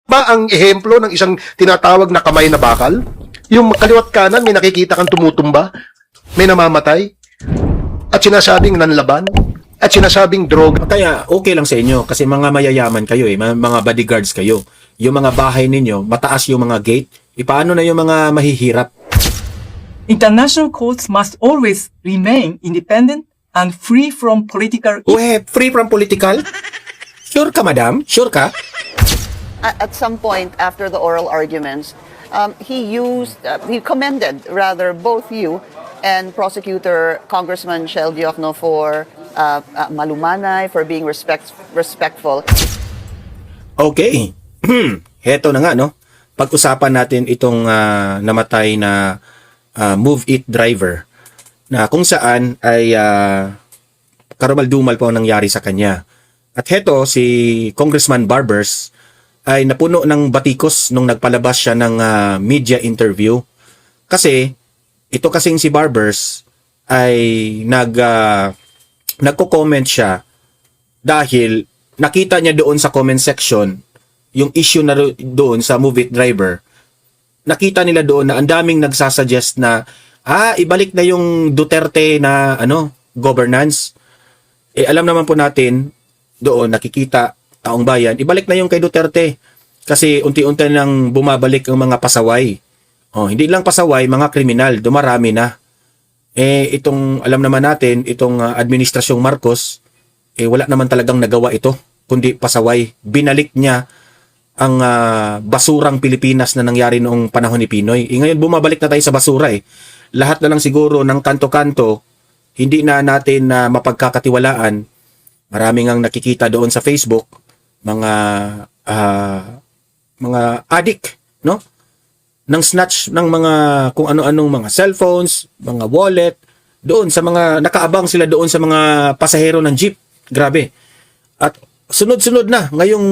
Ba ang ehemplo ng isang tinatawag na kamay na bakal? Yung kaliwat kanan, may nakikita kang tumutumba, may namamatay, at sinasabing nanlaban, at sinasabing droga. Kaya okay lang sa inyo kasi mga mayayaman kayo mga bodyguards kayo. Yung mga bahay ninyo, mataas yung mga gate. Paano na yung mga mahihirap? International courts must always remain independent and free from political... Free from political? Sure ka, madam? Sure ka? At some point after the oral arguments, he commended rather both you and prosecutor Congressman Shell Diokno for malumanay, for being respectful. Okay. Heto na nga, no? Pag-usapan natin itong namatay na Move It driver na kung saan ay karumal-dumal po ang nangyari sa kanya. At heto, si Congressman Barbers ay napuno ng batikos nung nagpalabas siya ng media interview. Kasi, ito kasing si Barbers ay nagko-comment siya dahil nakita niya doon sa comment section yung issue na doon sa Move It driver. Nakita nila doon na ang daming nagsasuggest na ibalik na yung Duterte na governance. Alam naman po natin doon nakikita taong bayan, ibalik na yung kay Duterte kasi unti-unti nang bumabalik ang mga pasaway. Hindi lang pasaway, mga kriminal, dumarami na. Itong alam naman natin, itong administrasyong Marcos, wala naman talagang nagawa ito, kundi pasaway. Binalik niya ang basurang Pilipinas na nangyari noong panahon ni Pinoy. Ngayon bumabalik na tayo sa basura Lahat na lang siguro ng kanto-kanto, hindi na natin mapagkakatiwalaan. Maraming ang nakikita doon sa Facebook, mga addict, no? Nang snatch ng mga kung ano-anong mga cellphones, mga wallet, doon sa mga nakaabang sila doon sa mga pasahero ng jeep. Grabe. At sunod-sunod na ngayong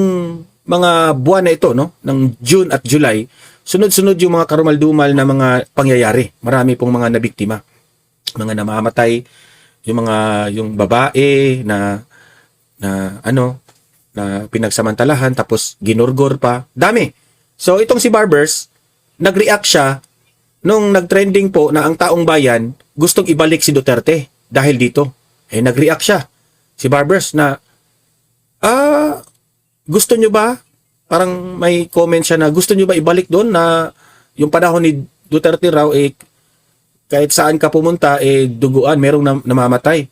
mga buwan na ito, no, ng June at July, sunod-sunod yung mga karumal-dumal na mga pangyayari. Marami pong mga nabiktima, mga namamatay, yung babae na pinagsamantalahan tapos ginurgor pa. Dami. So itong si Barbers, nag-react siya nung nag-trending po na ang taong bayan gustong ibalik si Duterte dahil dito. Nag-react siya. Si Barbers na gusto nyo ba? Parang may comment siya na gusto nyo ba ibalik doon na yung panahon ni Duterte raw kahit saan ka pumunta duguan, merong namamatay.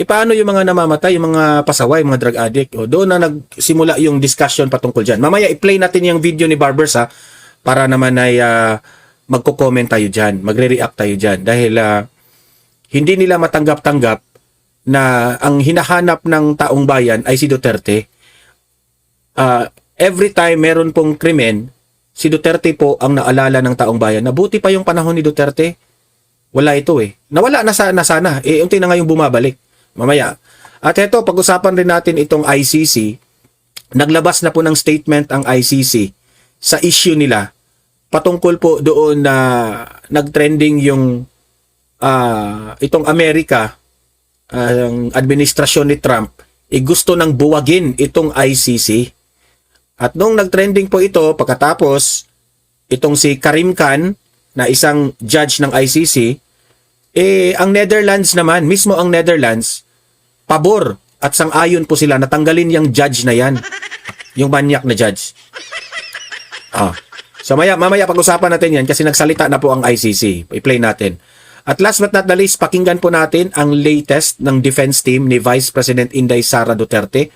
Paano yung mga namamatay, yung mga pasaway, mga drug addict? Doon na nagsimula yung discussion patungkol dyan. Mamaya i-play natin yung video ni Barbers para naman ay magko-comment tayo dyan, magre-react tayo dyan. Dahil hindi nila matanggap-tanggap na ang hinahanap ng taong bayan ay si Duterte. Every time meron pong krimen, si Duterte po ang naalala ng taong bayan. Nabuti pa yung panahon ni Duterte, wala ito Nawala na sana. Unti na ngayong bumabalik. Mamaya. At ito, pag-usapan rin natin itong ICC. Naglabas na po ng statement ang ICC sa issue nila patungkol po doon na nag-trending yung itong Amerika, ang administrasyon ni Trump, gusto nang buwagin itong ICC. At nung nag-trending po ito, pagkatapos, itong si Karim Khan, na isang judge ng ICC, ang Netherlands naman, mismo ang Netherlands, pabor at sang-ayon po sila natanggalin yung judge na yan. Yung manyak na judge. So mamaya pag-usapan natin yan kasi nagsalita na po ang ICC. I-play natin. At last but not the least, pakinggan po natin ang latest ng defense team ni Vice President Inday Sara Duterte.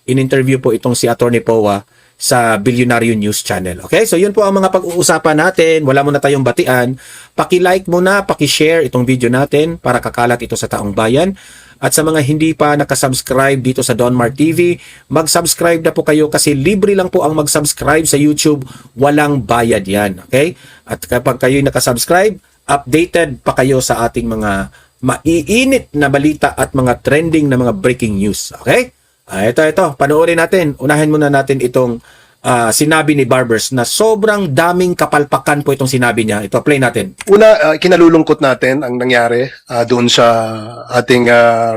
In-interview po itong si Attorney Powa sa Bilyonaryo News Channel. Okay? So yun po ang mga pag-uusapan natin. Wala muna tayong batian. Paki-like muna, paki-share itong video natin para kakalat ito sa taong bayan. At sa mga hindi pa nakasubscribe dito sa Don Mar TV, mag-subscribe na po kayo kasi libre lang po ang mag-subscribe sa YouTube. Walang bayad yan. Okay? At kapag kayo nakasubscribe, updated pa kayo sa ating mga maiinit na balita at mga trending na mga breaking news. Okay? Ito. Panoorin natin. Unahin muna natin itong sinabi ni Barbers na sobrang daming kapalpakan po itong sinabi niya. Ito, play natin. Una, kinalulungkot natin ang nangyari doon sa ating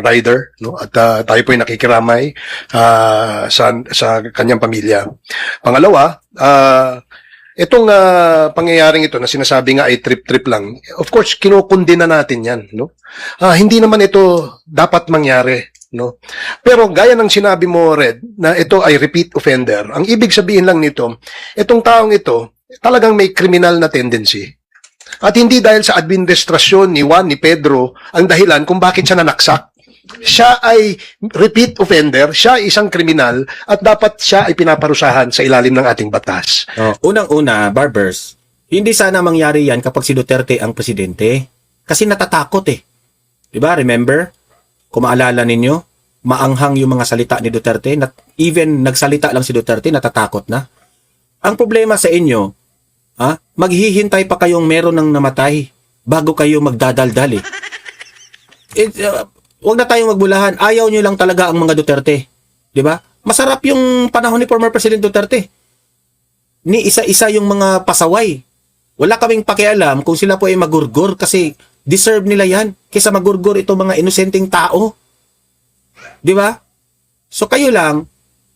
rider, no? At tayo po ay nakikiramay sa kanyang pamilya. Pangalawa, itong pangyayaring ito na sinasabi nga ay trip-trip lang, of course, kinukundina natin yan, no? Hindi naman ito dapat mangyari, no? Pero gaya ng sinabi mo, Red, na ito ay repeat offender, ang ibig sabihin lang nito, itong taong ito, talagang may criminal na tendency. At hindi dahil sa administrasyon ni Juan, ni Pedro, ang dahilan kung bakit siya nanaksak. Siya ay repeat offender, siya ay isang kriminal, at dapat siya ay pinaparusahan sa ilalim ng ating batas. Unang-una, Barbers, hindi sana mangyari yan kapag si Duterte ang presidente. Kasi natatakot eh. Diba? Remember? Kung maalala ninyo, maanghang yung mga salita ni Duterte. Even nagsalita lang si Duterte, natatakot na. Ang problema sa inyo, maghihintay pa kayong meron ng namatay bago kayo magdadaldal eh. Huwag na tayong magbulahan. Ayaw nyo lang talaga ang mga Duterte. Di ba? Masarap yung panahon ni former President Duterte. Ni isa-isa yung mga pasaway. Wala kaming pakialam kung sila po ay magurgur kasi deserve nila yan kaysa magurgur itong mga inosenteng tao. Di ba? So kayo lang,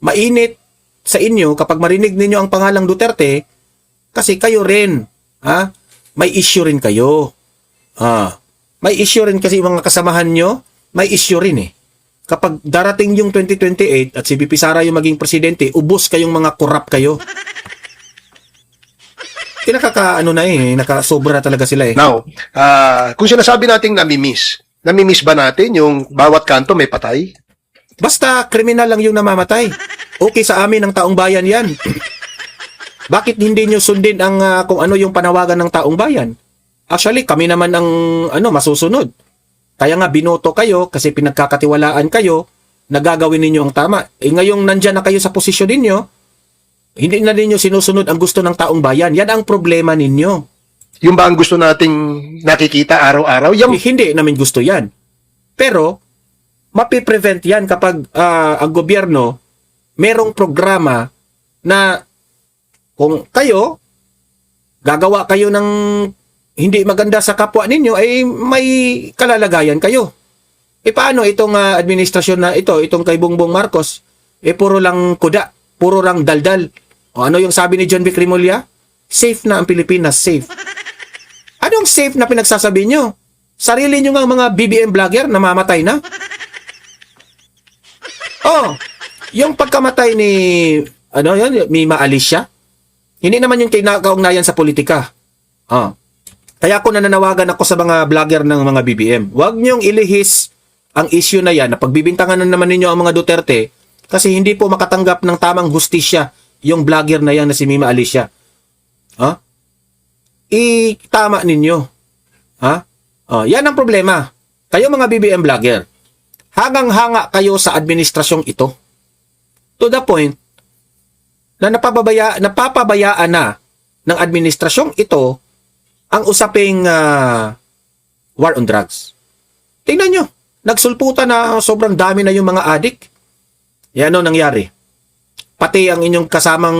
mainit sa inyo kapag marinig ninyo ang pangalang Duterte kasi kayo rin, may issue rin kayo. May issue rin kasi mga kasamahan nyo, may issue rin eh. Kapag darating yung 2028 at si VP Sara yung maging presidente, ubos kayong mga korap kayo. Nakasobra talaga sila eh. Now, kung sinasabi nating namimiss ba natin yung bawat kanto may patay? Basta kriminal lang yung namamatay. Okay sa amin ng taong bayan yan. Bakit hindi nyo sundin ang kung ano yung panawagan ng taong bayan? Actually, kami naman ang masusunod. Kaya nga binoto kayo kasi pinagkakatiwalaan kayo na gagawin ninyo ang tama. Ngayong nandyan na kayo sa posisyon ninyo, hindi na ninyo sinusunod ang gusto ng taong bayan. Yan ang problema ninyo. Yung ba ang gusto nating nakikita araw-araw? Hindi namin gusto yan. Pero, mapiprevent yan kapag ang gobyerno merong programa na kung kayo, gagawa kayo ng hindi maganda sa kapwa ninyo, ay may kalalagayan kayo. Paano itong administrasyon na itong kay Bongbong Marcos, puro lang kuda, puro lang daldal. O ano yung sabi ni John Vic Rimulya? Safe na ang Pilipinas, safe. Anong safe na pinagsasabi nyo? Sarili nyo nga mga BBM vlogger namamatay na? Yung pagkamatay ni Mima Alicia, hindi naman yung kinakaugnayan sa politika. Kaya ako nananawagan ako sa mga vlogger ng mga BBM. Huwag niyong ilihis ang issue na yan na pagbibintangan na naman ninyo ang mga Duterte kasi hindi po makatanggap ng tamang hustisya yung vlogger na yan na si Mima Alicia. Itama ninyo. Yan ang problema. Kayo mga BBM vlogger, hangang-hanga kayo sa administrasyong ito. To the point na napapabayaan na ng administrasyong ito ang usaping war on drugs. Tingnan nyo, nagsulputan na sobrang dami na yung mga adik. Yan nangyari. Pati ang inyong kasamang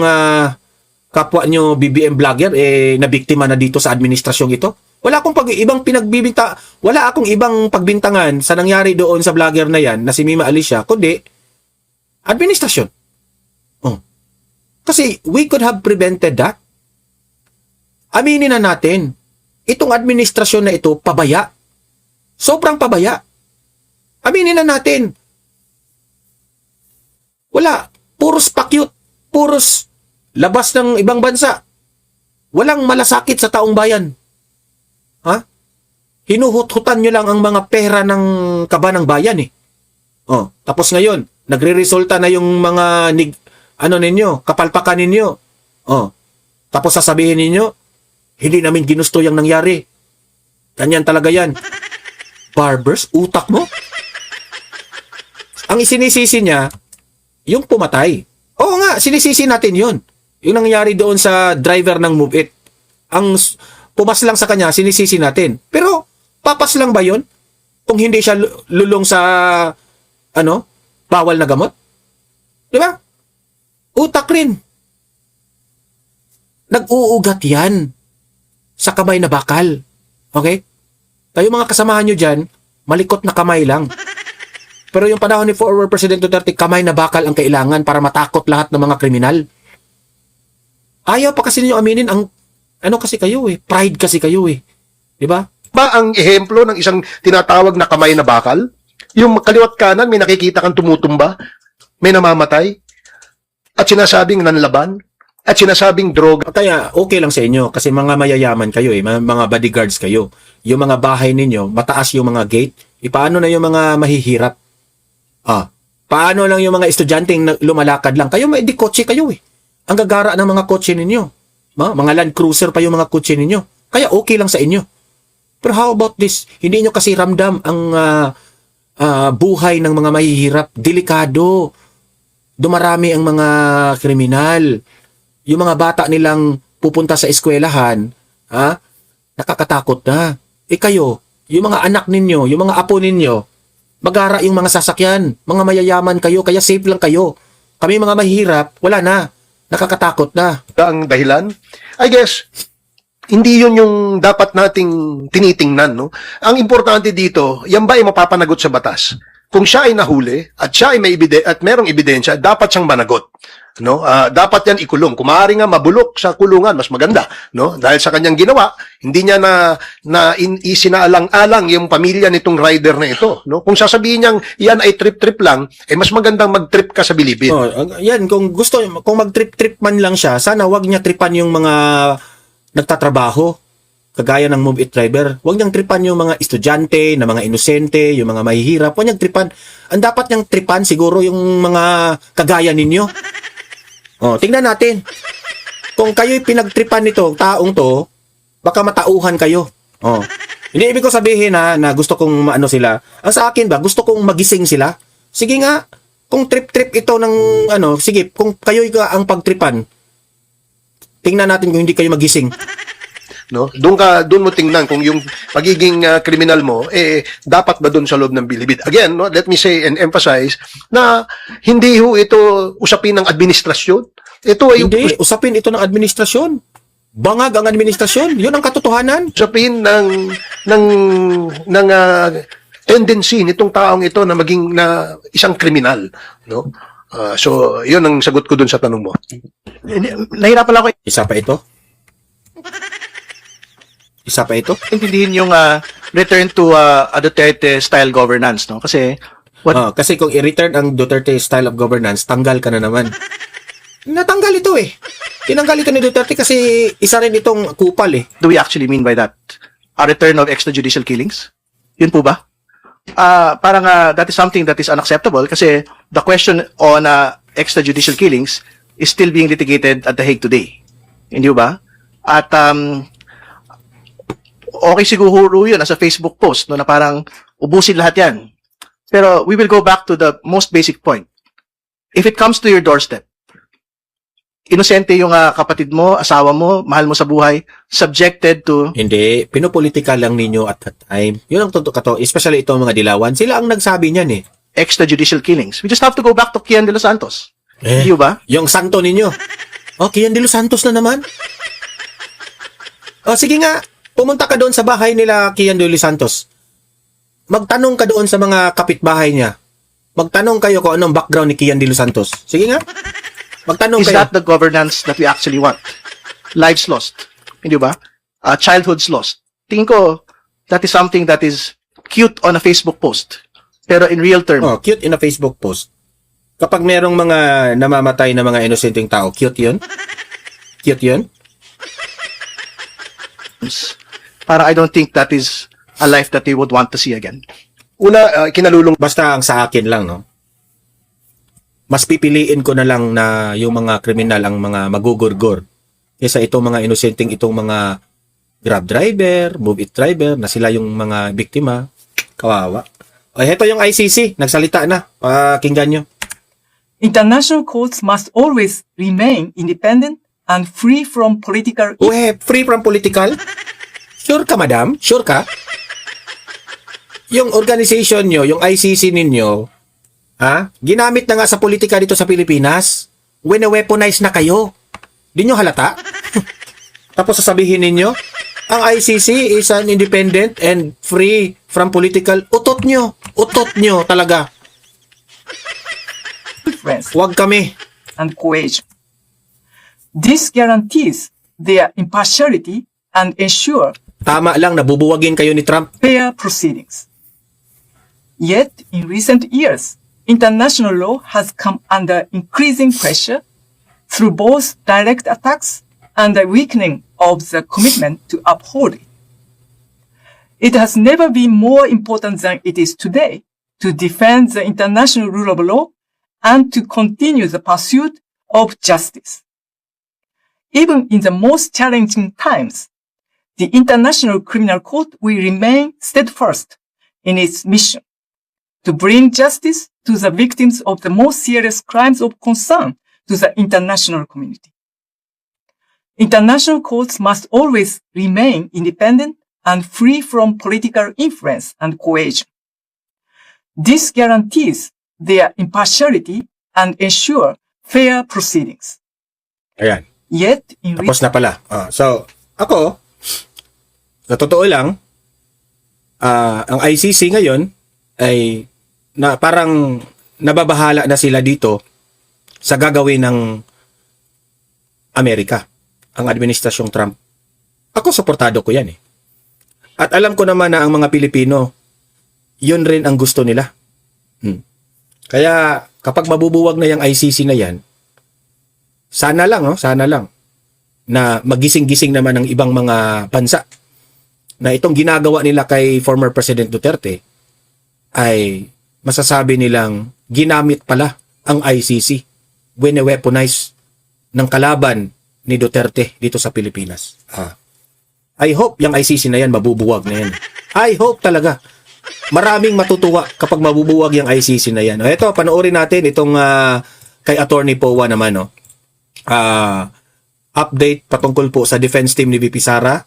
kapwa nyo BBM vlogger nabiktima na dito sa administrasyong ito. Wala akong ibang pagbintangan sa nangyari doon sa vlogger na yan na si Mima Alicia, kundi administrasyon. Kasi we could have prevented that. Aminin na natin, itong administrasyon na ito, pabaya. Sobrang pabaya. Aminin na natin. Wala. Puros pakyut. Puros labas ng ibang bansa. Walang malasakit sa taong bayan. Hinuhut-hutan nyo lang ang mga pera ng kaba ng bayan eh. Tapos ngayon, nagre-resulta na yung mga kapalpakan ninyo. Tapos sasabihin ninyo, hindi namin ginusto yung nangyari. Ganyan talaga yan. Barbers, utak mo? Ang isinisisi niya, yung pumatay. Oo nga, sinisisi natin yun. Yung nangyari doon sa driver ng Move It. Ang pumas lang sa kanya, sinisisi natin. Pero, papas lang ba yun? Kung hindi siya lulong sa, bawal na gamot? Di ba? Utak rin. Nag-uugat yan sa kamay na bakal. Okay? Tayo mga kasamahan nyo dyan, malikot na kamay lang. Pero yung panahon ni former President Duterte, kamay na bakal ang kailangan para matakot lahat ng mga kriminal. Ayaw pa kasi ninyo aminin ang ano kasi kayo eh, pride kasi kayo eh. 'Di ba? Ba ang ehemplo ng isang tinatawag na kamay na bakal? Yung kaliwat kanan, may nakikita kang tumutumba, may namamatay, at sinasabing nanlaban, at sinasabing droga. Kaya okay lang sa inyo kasi mga mayayaman kayo eh, mga bodyguards kayo. Yung mga bahay ninyo, mataas yung mga gate. Paano na yung mga mahihirap? Paano lang yung mga estudyanteng lumalakad lang? Kayo may di kotse kayo eh. Ang gagara ng mga kotse ninyo. Mga Land Cruiser pa yung mga kotse ninyo. Kaya okay lang sa inyo. Pero how about this? Hindi nyo kasi ramdam ang buhay ng mga mahihirap. Delikado. Dumarami ang mga kriminal. Yung mga bata nilang pupunta sa eskwelahan, nakakatakot na. Kayo, yung mga anak ninyo, yung mga apo ninyo, magara yung mga sasakyan. Mga mayayaman kayo, kaya safe lang kayo. Kami mga mahihirap, wala na. Nakakatakot na. Ang dahilan? I guess, hindi yun yung dapat nating tinitingnan, no? Ang importante dito, yan ba ay mapapanagot sa batas? Kung siya ay nahuli, at siya ay may at merong ebidensya, dapat siyang managot. No? Dapat yan ikulong. Kung maaari nga mabulok sa kulungan, mas maganda. No? Dahil sa kanyang ginawa, hindi niya isinaalang-alang yung pamilya nitong rider na ito. No? Kung sasabihin niyang yan ay trip-trip lang, mas magandang mag-trip ka sa bilibid. Yan, kung mag-trip-trip man lang siya, sana wag niya tripan yung mga nagtatrabaho, kagaya ng move it driver. Huwag niyang tripan yung mga estudyante, na mga inosente, yung mga mahihirap. Huwag niyang tripan. Ang dapat niyang tripan siguro yung mga kagaya ninyo. Tingnan natin. Kung kayo'y pinagtripan nito, taong to, baka matauhan kayo. Hindi ibig ko sabihin na gusto kong maano sila. Ang sa akin ba, gusto kong magising sila. Sige nga, kung trip-trip ito ng sige, kung kayo'y ang pagtripan, tingnan natin kung hindi kayo magising. No? Doon mo tingnan kung yung pagiging kriminal mo dapat ba doon sa loob ng bilibid. Again, no, let me say and emphasize na hindi ho ito usapin ng administrasyon. Ito ay Hindi, usapin ito ng administrasyon. Bangag ang administrasyon. Yun ang katotohanan. usapin ng tendency nitong taong ito na maging na isang kriminal, no? So, yun ang sagot ko doon sa tanong mo. Nahirapan lang ako Isa pa ito. Isa pa ito. intindihin yung return to a Duterte-style governance, no? Kasi, Kasi kung i-return ang Duterte style of governance, tanggal ka na naman. Natanggal ito eh. Tinanggal ito ni Duterte kasi isa rin itong kupal eh. do we actually mean by that? A return of extrajudicial killings? Yun po ba? Parang that is something that is unacceptable kasi the question on extrajudicial killings is still being litigated at The Hague today. Hindi ba? At okay siguro yun as a Facebook post, no, na parang ubusin lahat yan. Pero we will go back to the most basic point. If it comes to your doorstep, inosente yung kapatid mo, asawa mo, mahal mo sa buhay, subjected to Hindi, pinopolitika lang ninyo at that time. Yun ang totoo kato, especially itong mga dilawan. Sila ang nagsabi niyan eh. extrajudicial killings. We just have to go back to Kian de los Santos. Hindi ba? Yung santo ninyo. Kian de los Santos na naman. Sige nga, pumunta ka doon sa bahay nila Kian de los Santos. Magtanong ka doon sa mga kapitbahay niya. Magtanong kayo kung anong background ni Kian de los Santos. Sige nga. Magtanong Is kayo. that the governance that we actually want? Lives lost. Hindi ba? Childhoods lost. Tingin ko, that is something that is cute on a Facebook post. Pero in real terms, Cute in a Facebook post. Kapag merong mga namamatay na mga inosenteng tao, cute yun? Cute yun? parang I don't think that is a life that they would want to see again. Una, kinalulong Basta ang sa akin lang, no? Mas pipiliin ko na lang na yung mga kriminal ang mga magugurgor kaysa itong mga inosenteng itong mga grab driver, move it driver, na sila yung mga biktima. Kawawa. Heto yung ICC. Nagsalita na. Pakinggan nyo. International courts must always remain independent and free from political Free from political? Sure ka, madam? Sure ka? Yung organization nyo, yung ICC ninyo, ginamit na nga sa politika dito sa Pilipinas. Wina-weaponize na kayo. Di nyo halata? Tapos sasabihin ninyo, ang ICC is an independent and free from political. Utot nyo talaga. influence Huwag kami. and coercion. This guarantees their impartiality and ensure Tama lang, nabubuwagin kayo ni Trump. fair proceedings. Yet, in recent years, international law has come under increasing pressure through both direct attacks and the weakening of the commitment to uphold it. It has never been more important than it is today to defend the international rule of law and to continue the pursuit of justice. Even in the most challenging times, the International Criminal Court will remain steadfast in its mission to bring justice to the victims of the most serious crimes of concern to the international community. International courts must always remain independent and free from political influence and coercion. This guarantees their impartiality and ensure fair proceedings. Ayan. Yet, in Tapos na pala. So, ako, sa totoo lang, ang ICC ngayon ay parang nababahala na sila dito sa gagawin ng Amerika, ang administrasyong Trump. Ako, suportado ko yan eh. At alam ko naman na ang mga Pilipino, yun rin ang gusto nila. Kaya, kapag mabubuwag na yung ICC na yan, sana lang na magising-gising naman ng ibang mga bansa na itong ginagawa nila kay former President Duterte ay masasabi nilang ginamit pala ang ICC, wine-weaponize ng kalaban ni Duterte dito sa Pilipinas. I hope yung ICC na yan mabubuwag na yan. I hope talaga. Maraming matutuwa kapag mabubuwag yung ICC na yan. Ito, panoorin natin itong kay Attorney Pa-Uwi naman. Update patungkol po sa defense team ni VP Sara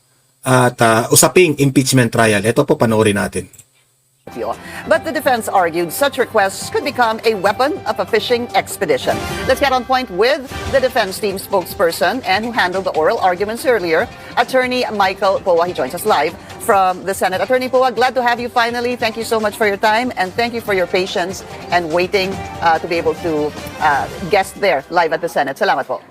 at usaping impeachment trial. Ito po, panoorin natin. But the defense argued such requests could become a weapon of a fishing expedition. Let's get on point with the defense team spokesperson and who handled the oral arguments earlier, Attorney Michael Pa-Uwi. He joins us live from the Senate. Attorney Pa-Uwi, glad to have you finally. Thank you so much for your time and thank you for your patience and waiting to be able to guest there live at the Senate. Salamat po.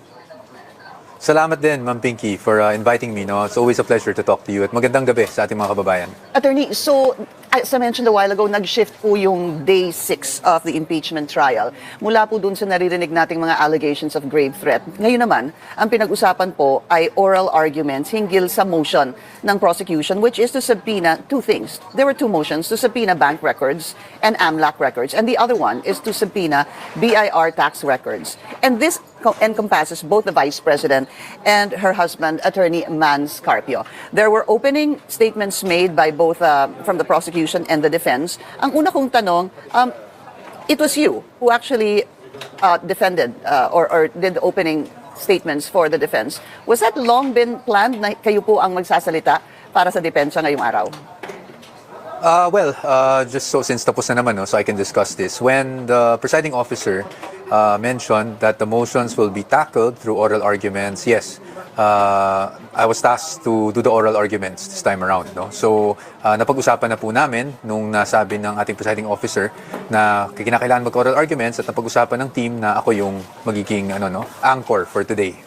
Salamat din, Ma'am Pinky, for inviting me. No? It's always a pleasure to talk to you at magandang gabi sa ating mga kababayan. Attorney, so as I mentioned a while ago, nag-shift po yung day 6 of the impeachment trial. Mula po dun sa naririnig nating mga allegations of grave threat. Ngayon naman, ang pinag-usapan po ay oral arguments hinggil sa motion ng prosecution, which is to subpoena two things. There were two motions, to subpoena bank records and AMLAC records. And the other one is to subpoena BIR tax records. And this encompasses both the Vice President and her husband, Attorney Mans Carpio. There were opening statements made by both from the prosecution and the defense. Ang una kong tanong, it was you who actually defended or did the opening statements for the defense. Was that long been planned na kayo po ang magsasalita para sa depensa ngayong araw? Just so since tapos na naman, no, so I can discuss this. When the presiding officer mentioned that the motions will be tackled through oral arguments, yes, I was tasked to do the oral arguments this time around. No? So, napag-usapan na po namin nung nasabi ng ating presiding officer na kinakailangan mag-oral arguments at napag-usapan ng team na ako yung magiging anchor for today.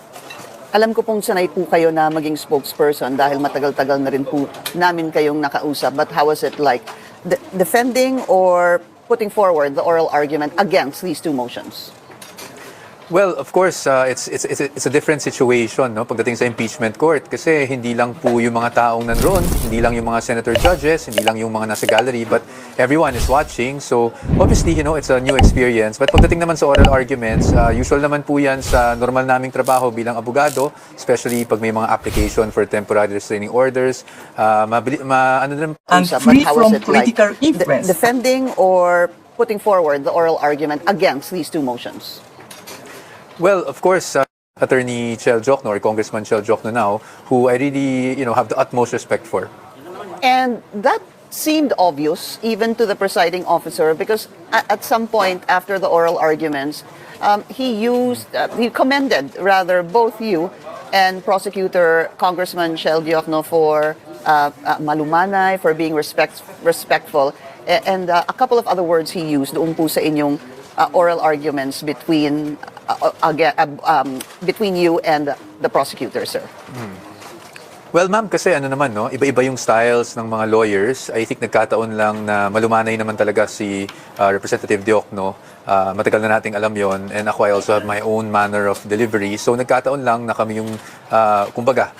Alam ko pong sanay po kayo na maging spokesperson dahil matagal-tagal na rin po namin kayong nakausap. But how was it like defending or putting forward the oral argument against these two motions? Well, of course, it's a different situation, no, pagdating sa impeachment court kasi hindi lang po yung mga taong nanroon, hindi lang yung mga senator judges, hindi lang yung mga nasa gallery, but everyone is watching. So, obviously, it's a new experience. But pagdating naman sa oral arguments, usual naman po yan sa normal naming trabaho bilang abogado, especially pag may mga application for temporary restraining orders. and free from political influence. Defending or putting forward the oral argument against these two motions? Well, of course, Attorney Chel Jokno or Congressman Chel Jokno now, who I really, have the utmost respect for. And that seemed obvious even to the presiding officer because at some point after the oral arguments, he commended rather both you and prosecutor Congressman Shelgiofno for malumanay, for being respectful, and a couple of other words he used doon po sa inyong oral arguments between you and the prosecutor, sir. Well, ma'am, kasi ano naman, no? Iba-iba yung styles ng mga lawyers. I think nagkataon lang na malumanay naman talaga si Representative Diokno. Matagal na nating alam yon, and ako I also have my own manner of delivery. So nagkataon lang na kami yung, kumbaga,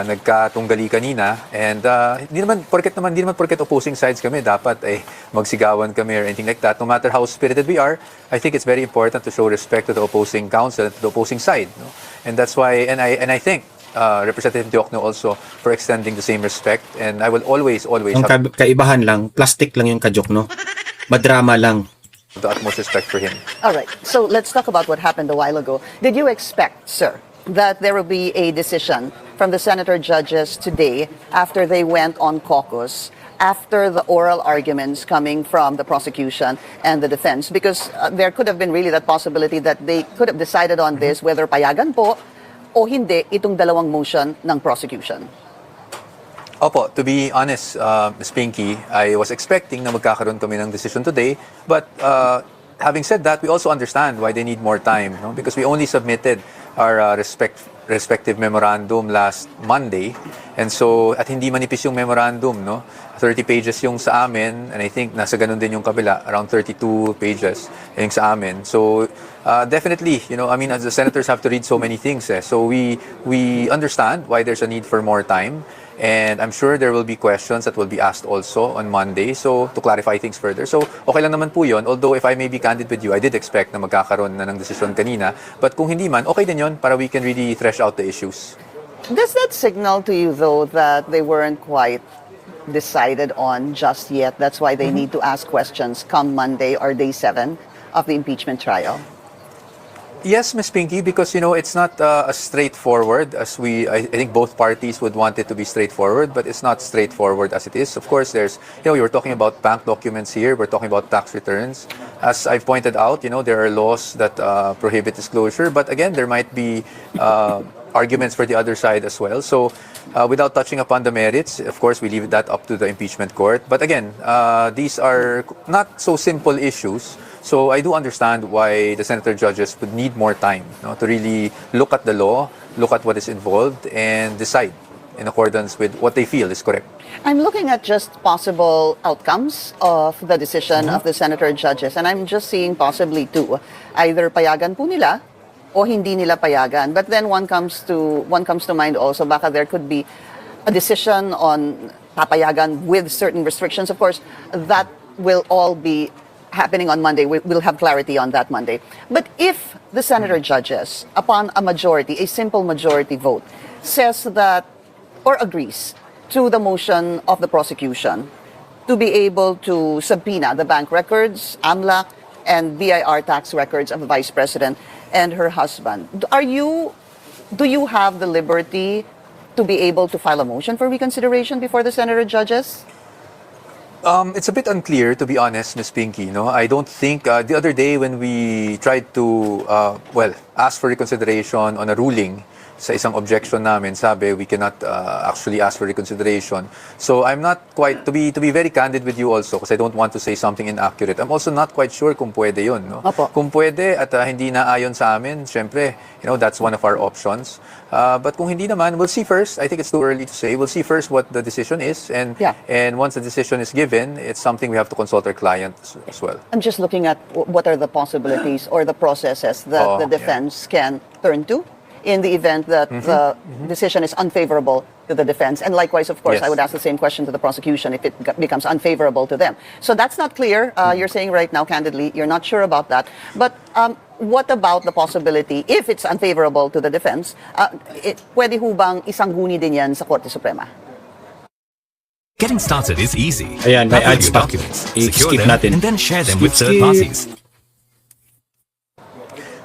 nagkatunggali kanina. And hindi naman porket opposing sides kami, dapat magsigawan kami or anything like that. No matter how spirited we are, I think it's very important to show respect to the opposing counsel and to the opposing side. No? And that's why, and I think, Representative Diokno also for extending the same respect, and I will always Ang have kaibahan lang, plastic lang yung kajok, no? Madrama lang. the utmost respect for him. All right, so let's talk about what happened a while ago. Did you expect, sir, that there will be a decision from the senator judges today after they went on caucus, after the oral arguments coming from the prosecution and the defense? Because there could have been really that possibility that they could have decided on this, whether payagan po o hindi itong dalawang motion ng prosecution. Opo, to be honest, Ms. Pinky, I was expecting na magkakaroon kami ng decision today, but having said that, we also understand why they need more time, no? Because we only submitted our respective memorandum last Monday, and so at hindi manipis yung memorandum, no? 30 pages yung sa amin, and I think nasa ganun din yung kabila, around 32 pages yung sa amin. So definitely, I mean, as the senators have to read so many things, so we understand why there's a need for more time. And I'm sure there will be questions that will be asked also on Monday, so to clarify things further. So okay lang naman po yun, although if I may be candid with you, I did expect na magkakaroon na ng desisyon kanina. But kung hindi man, okay din yun para we can really thresh out the issues. Does that signal to you, though, that they weren't quite decided on just yet? That's why they need to ask questions come Monday or day 7 of the impeachment trial? Yes, Ms. Pinky, because it's not as straightforward as I think both parties would want it to be straightforward, but it's not straightforward as it is. Of course, there's, we were talking about bank documents here, we're talking about tax returns. As I've pointed out, there are laws that prohibit disclosure, but again, there might be arguments for the other side as well. So, without touching upon the merits, of course, we leave that up to the impeachment court. But again, these are not so simple issues. So I do understand why the senator judges would need more time, to really look at the law, look at what is involved, and decide in accordance with what they feel is correct. I'm looking at just possible outcomes of the decision of the senator judges, and I'm just seeing possibly two. Either payagan po nila o hindi nila payagan. But then one comes to mind also, baka there could be a decision on papayagan with certain restrictions. Of course, that will all be happening on Monday. We'll have clarity on that Monday. But if the senator judges, upon a majority, a simple majority vote, says that or agrees to the motion of the prosecution to be able to subpoena the bank records, AMLAC, and BIR tax records of the Vice President and her husband, do you have the liberty to be able to file a motion for reconsideration before the senator judges? It's a bit unclear, to be honest, Ms. Pinky. I don't think the other day when we tried to ask for reconsideration on a ruling sa isang objection namin, sabi we cannot actually ask for reconsideration. So I'm not quite, to be very candid with you also, because I don't want to say something inaccurate. I'm also not quite sure kung pwede yun. Opo. Kung pwede at hindi naayon sa amin, syempre, that's one of our options. But kung hindi naman, we'll see first. I think it's too early to say. We'll see first what the decision is, and once the decision is given, it's something we have to consult our client as well. I'm just looking at what are the possibilities or the processes that the defense can turn to in the event that the decision is unfavorable to the defense. And likewise, of course, Yes. I would ask the same question to the prosecution if it becomes unfavorable to them. So that's not clear. You're saying right now, candidly, you're not sure about that. But what about the possibility, if it's unfavorable to the defense, pwede ho bang isangguni din yan sa Korte Suprema? Getting started is easy. Ayan, may Upload ads your pa. documents, I-skip secure them, natin. and then share them with Skip. third parties.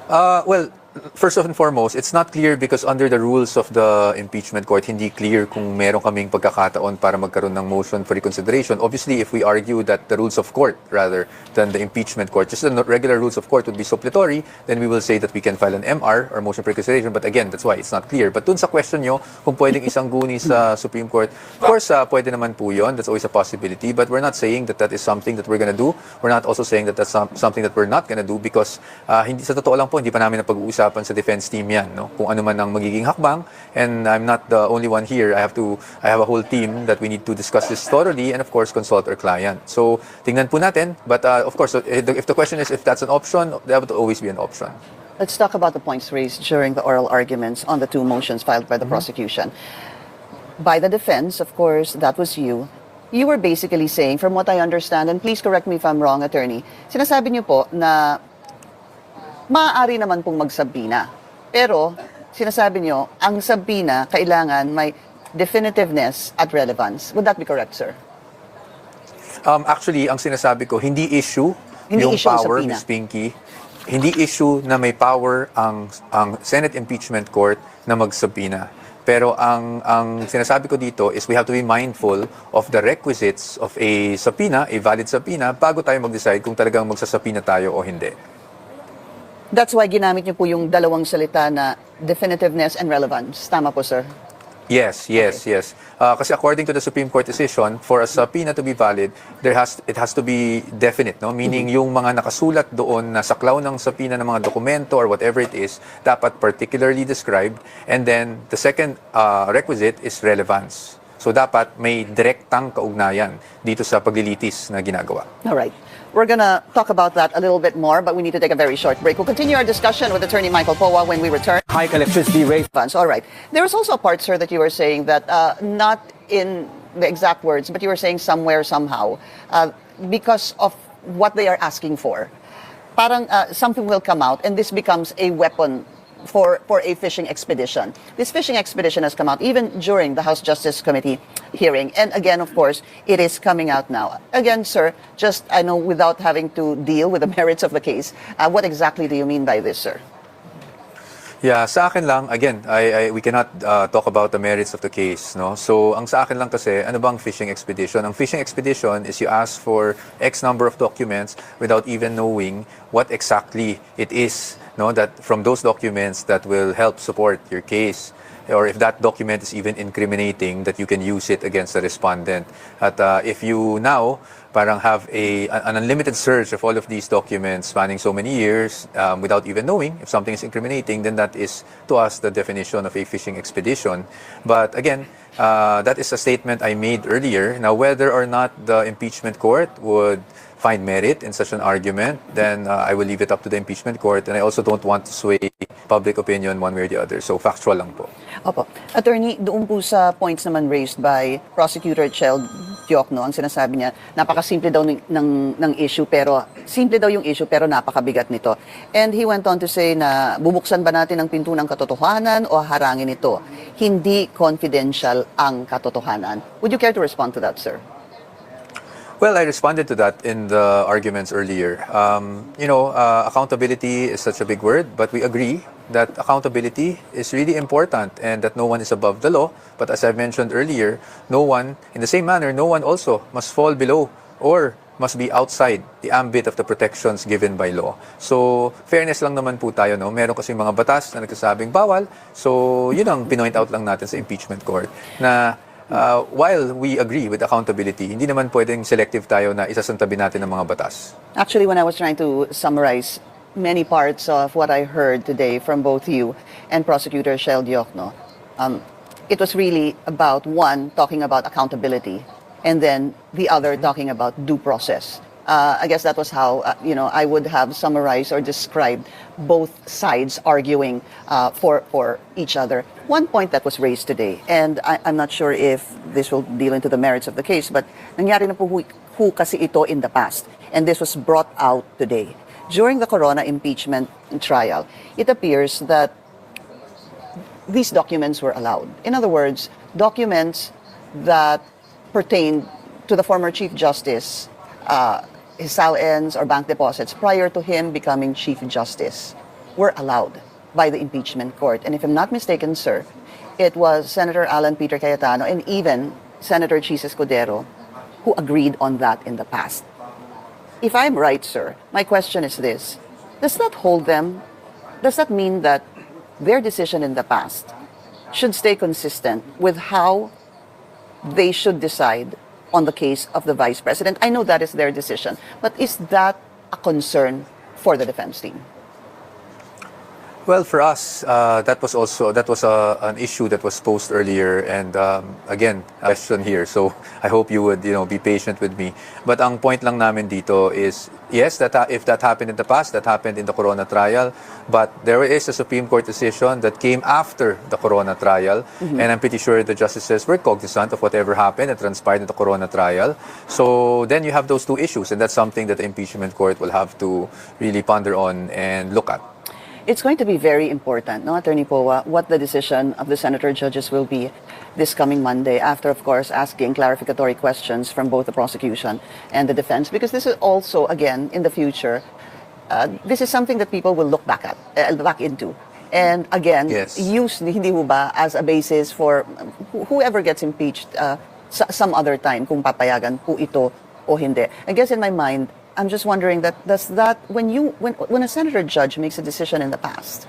Well, first and foremost, it's not clear because under the rules of the impeachment court, hindi clear kung meron kaming pagkakataon para magkaroon ng motion for reconsideration. Obviously, if we argue that the rules of court rather than the impeachment court, just the regular rules of court would be suppletory, then we will say that we can file an MR or motion for reconsideration. But again, that's why it's not clear. But dun sa question nyo, kung pwedeng isang guni sa Supreme Court, of course, pwede naman po yun. That's always a possibility. But we're not saying that that is something that we're gonna do. We're not also saying that that's something that we're not gonna do because hindi sa totoo lang po, hindi pa namin napag-uusapan sa defense team yan, no? Kung ano man ang magiging hakbang, and I'm not the only one here. I have a whole team that we need to discuss this thoroughly and of course consult our client. So tingnan po natin, but of course if the question is if that's an option, that would always be an option. Let's talk about the points raised during the oral arguments on the two motions filed by the prosecution. By the defense, of course, that was you. You were basically saying, from what I understand, and please correct me if I'm wrong, attorney, sinasabi niyo po na maaari naman pong magsabina. Pero, sinasabi nyo, ang sabina kailangan may definitiveness at relevance. Would that be correct, sir? Actually, ang sinasabi ko, hindi issue Hindi yung issue ang power, subpoena. Ms. Pinky. Hindi issue na may power ang Senate Impeachment Court na magsabina. Pero ang sinasabi ko dito is we have to be mindful of the requisites of a subpoena, a valid subpoena, bago tayo mag-decide kung talagang magsasubpoena tayo o hindi. That's why ginamit niyo po yung dalawang salita na definitiveness and relevance. Tama po, sir? Yes. Kasi according to the Supreme Court decision, for a subpoena to be valid, it has to be definite, no? Meaning yung mga nakasulat doon na saklaw ng subpoena ng mga dokumento or whatever it is, dapat particularly described. And then the second requisite is relevance. So dapat may direktang kaugnayan dito sa paglilitis na ginagawa. All right. We're going to talk about that a little bit more, but we need to take a very short break. We'll continue our discussion with Attorney Michael Poa when we return. Hike electricity rates. All right. There was also a part, sir, that you were saying that not in the exact words, but you were saying somewhere, somehow, because of what they are asking for, parang something will come out and this becomes a weapon for a fishing expedition. This fishing expedition has come out even during the House Justice Committee hearing. And again, of course, it is coming out now. Again, sir, just, I know, without having to deal with the merits of the case, what exactly do you mean by this, sir? Yeah, sa akin lang, again, we cannot talk about the merits of the case, no? So, ang sa akin lang kasi, ano bang fishing expedition? Ang fishing expedition is you ask for X number of documents without even knowing what exactly it is, no? That from those documents that will help support your case, or if that document is even incriminating, that you can use it against the respondent. At if you now parang have an unlimited search of all of these documents spanning so many years without even knowing if something is incriminating, then that is, to us, the definition of a fishing expedition. But again, that is a statement I made earlier. Now, whether or not the impeachment court would find merit in such an argument, then I will leave it up to the impeachment court. And I also don't want to sway public opinion one way or the other. So, factual lang po. Opo. Attorney, doon po sa points naman raised by Prosecutor Chel Diokno, ang sinasabi niya, napakasimple daw ng issue, pero simple daw yung issue, pero napakabigat nito. And he went on to say na bubuksan ba natin ang pinto ng katotohanan o harangin ito? Hindi confidential ang katotohanan. Would you care to respond to that, sir? Well, I responded to that in the arguments earlier. Accountability is such a big word, but we agree that accountability is really important and that no one is above the law. But as I mentioned earlier, no one, in the same manner, no one also must fall below or must be outside the ambit of the protections given by law. So, fairness lang naman po tayo, no? Meron kasi mga batas na nagsasabing bawal. So, yun ang pinoint out lang natin sa impeachment court na while we agree with accountability, hindi naman pwedeng selective tayo na isasantabi natin ang mga batas. Actually, when I was trying to summarize many parts of what I heard today from both you and Prosecutor Chel Diokno, it was really about one talking about accountability and then the other talking about due process. I guess that was how I would have summarized or described both sides arguing for each other. One point that was raised today, and I'm not sure if this will deal into the merits of the case, but nangyari na po kasi ito in the past, and this was brought out today. During the Corona impeachment trial, it appears that these documents were allowed. In other words, documents that pertained to the former Chief Justice, his SAL-ns or bank deposits prior to him becoming Chief Justice were allowed. by the impeachment court. And if I'm not mistaken, sir, it was Senator Alan Peter Cayetano and even Senator Chis Escudero who agreed on that in the past. If I'm right, sir, my question is this. Does that hold them? Does that mean that their decision in the past should stay consistent with how they should decide on the case of the Vice President? I know that is their decision, but is that a concern for the defense team? Well, for us, that was an issue that was posed earlier, and again, a question here. So I hope you would, be patient with me. But ang point lang namin dito is, yes, if that happened in the past, that happened in the Corona trial. But there is a Supreme Court decision that came after the Corona trial, and I'm pretty sure the justices were cognizant of whatever happened and transpired in the Corona trial. So then you have those two issues, and that's something that the impeachment court will have to really ponder on and look at. It's going to be very important, no, Attorney Poa, what the decision of the senator judges will be this coming Monday, after, of course, asking clarificatory questions from both the prosecution and the defense, because this is also, again, in the future, this is something that people will look back into. And again, Yes. use hindi ho ba as a basis for whoever gets impeached some other time, kung papayagan po ito o hindi. I guess in my mind, I'm just wondering when a senator judge makes a decision in the past,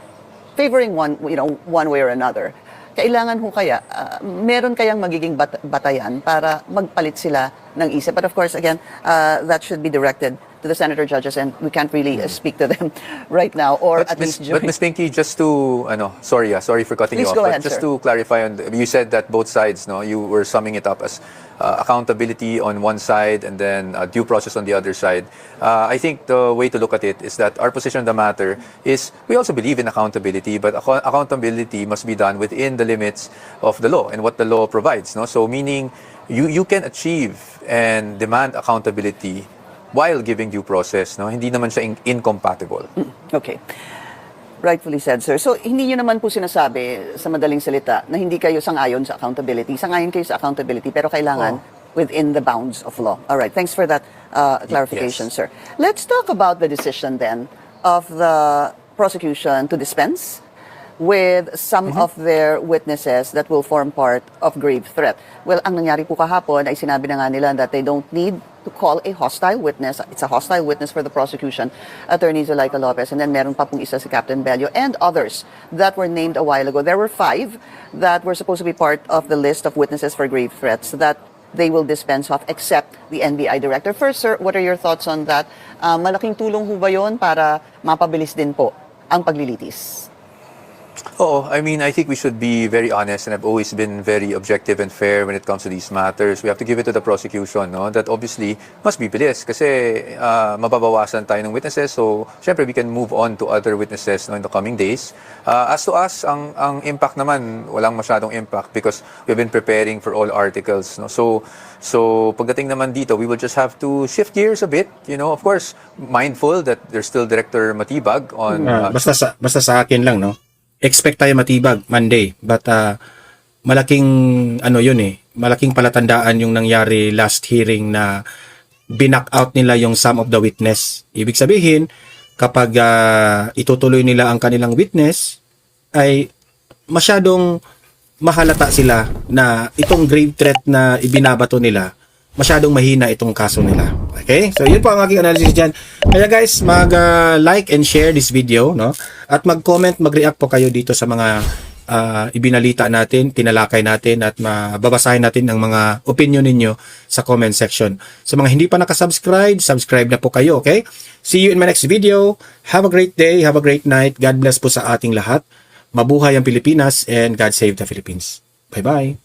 favoring one way or another, kailangan ho kaya meron kayang magiging batayan para magpalit sila ng isip. But of course, again, that should be directed to the senator judges, and we can't really speak to them right now, or at least But Ms. Pinky, just to, sorry for cutting Please you off, go but ahead, just sir. to clarify, you said that both sides, you were summing it up as accountability on one side and then due process on the other side. I think the way to look at it is that our position on the matter is we also believe in accountability, but accountability must be done within the limits of the law and what the law provides. No? So meaning you can achieve and demand accountability while giving due process. No? Hindi naman siya incompatible. Okay. Rightfully said, sir. So, hindi nyo naman po sinasabi sa madaling salita na hindi kayo sangayon sa accountability. Sangayon kayo sa accountability, pero kailangan within the bounds of law. All right. Thanks for that clarification, Yes. sir. Let's talk about the decision then of the prosecution to dispense with some of their witnesses that will form part of grave threat. Well, ang nangyari po kahapon ay sinabi na nga nila that they don't need to call a hostile witness. It's a hostile witness for the prosecution, Attorney Zuleika Lopez, and then meron pa pong isa si Captain Bello and others that were named a while ago. There were 5 that were supposed to be part of the list of witnesses for grave threats that they will dispense of, except the NBI director. First, sir, what are your thoughts on that? Malaking tulong ho ba yun para mapabilis din po ang paglilitis? Oh, I mean, I think we should be very honest, and I've always been very objective and fair when it comes to these matters. We have to give it to the prosecution, no? That obviously must be bilis kasi mababawasan tayo ng witnesses. So, syempre, we can move on to other witnesses, no, in the coming days. As to us, ang impact naman, walang masyadong impact because we've been preparing for all articles, no? So pagdating naman dito, we will just have to shift gears a bit, of course, mindful that there's still Director Matibag on... Basta sa akin lang, no? Expect tayo matibag Monday, but malaking malaking palatandaan yung nangyari last hearing na binack out nila yung some of the witness. Ibig sabihin, kapag itutuloy nila ang kanilang witness, ay masyadong mahalata sila na itong grave threat na ibinabato nila, masyadong mahina itong kaso nila. Okay? So, yun po ang aking analysis dyan. Kaya guys, mag-like and share this video, no? At mag-comment, mag-react po kayo dito sa mga ibinalita natin, tinalakay natin, at mababasahin natin ang mga opinion ninyo sa comment section. Sa mga hindi pa nakasubscribe, subscribe na po kayo, okay? See you in my next video. Have a great day, have a great night. God bless po sa ating lahat. Mabuhay ang Pilipinas, and God save the Philippines. Bye-bye.